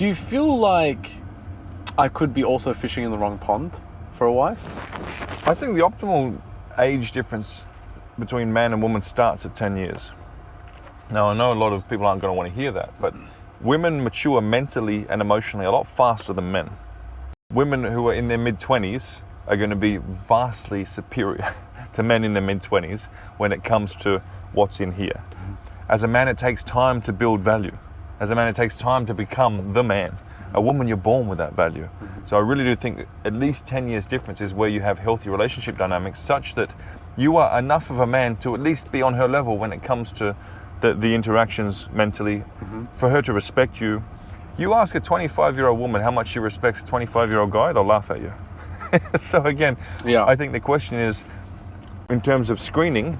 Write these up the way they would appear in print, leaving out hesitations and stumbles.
Do you feel like I could be also fishing in the wrong pond for a wife? I think the optimal age difference between man and woman starts at 10 years. Now, I know a lot of people aren't going to want to hear that, but women mature mentally and emotionally a lot faster than men. Women who are in their mid-20s are going to be vastly superior to men in their mid-20s when it comes to what's in here. As a man, it takes time to build value. As a man, it takes time to become the man. A woman, you're born with that value. So I really do think that at least 10 years difference is where you have healthy relationship dynamics such that you are enough of a man to at least be on her level when it comes to the interactions mentally, for her to respect you. You ask a 25-year-old woman how much she respects a 25-year-old guy, they'll laugh at you. So again, I think the question is, in terms of screening,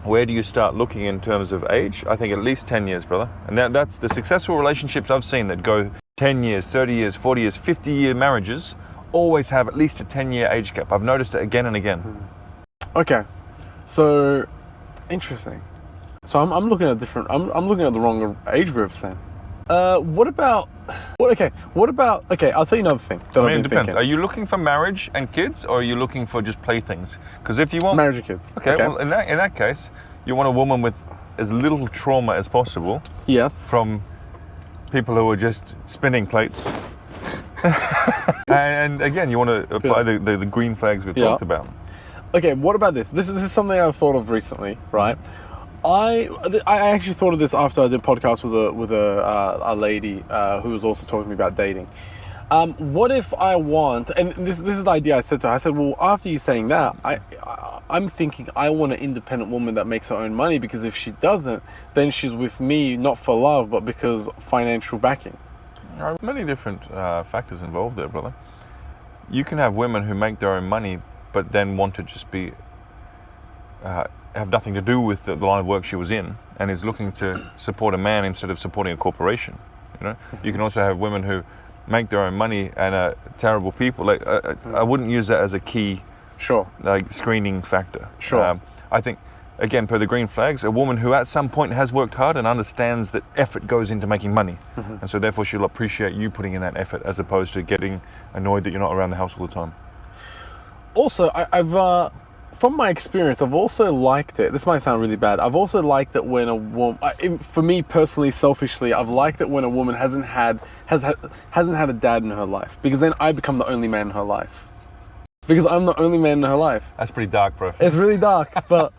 where do you start looking in terms of age? I think at least 10 years, brother. And that's the successful relationships I've seen that go 10 years, 30 years, 40 years, 50-year marriages always have at least a 10-year age gap. I've noticed it again and again. Okay, so interesting. So I'm looking at different. I'm looking at the wrong age groups then. What about? Okay, I'll tell you another thing that I mean, I've it been depends. thinking. Are you looking for marriage and kids, or are you looking for just playthings? Because if you want Marriage and kids. okay, well, in that case, you want a woman with as little trauma as possible Yes. from people who are just spinning plates. And again, you want to apply the green flags we talked about. Okay, what about this? This is something I've thought of recently, right? I actually thought of this after I did a podcast with a lady who was also talking to me about dating. What if I want, and this is the idea I said to her. I said, well, after you saying that, I'm thinking I want an independent woman that makes her own money, because if she doesn't, then she's with me not for love, but because financial backing. There are many different factors involved there, brother. You can have women who make their own money, but then want to just be have nothing to do with the line of work she was in, and is looking to support a man instead of supporting a corporation. You know, you can also have women who make their own money and are terrible people. Like I wouldn't use that as a key, screening factor. I think, again, per the green flags, a woman who at some point has worked hard and understands that effort goes into making money, and so therefore she'll appreciate you putting in that effort, as opposed to getting annoyed that you're not around the house all the time. Also, I've from my experience, I've also liked it. This might sound really bad. I've also liked it when a woman, for me personally, selfishly, I've liked it when a woman hasn't had a dad in her life, because then I become the only man in her life. Because I'm the only man in her life. That's pretty dark, bro. It's really dark, but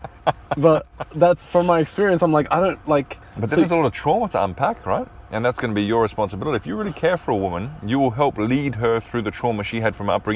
that's from my experience. I'm like, I don't like. But there's a lot of trauma to unpack, right? And that's going to be your responsibility. If you really care for a woman, you will help lead her through the trauma she had from upbringing.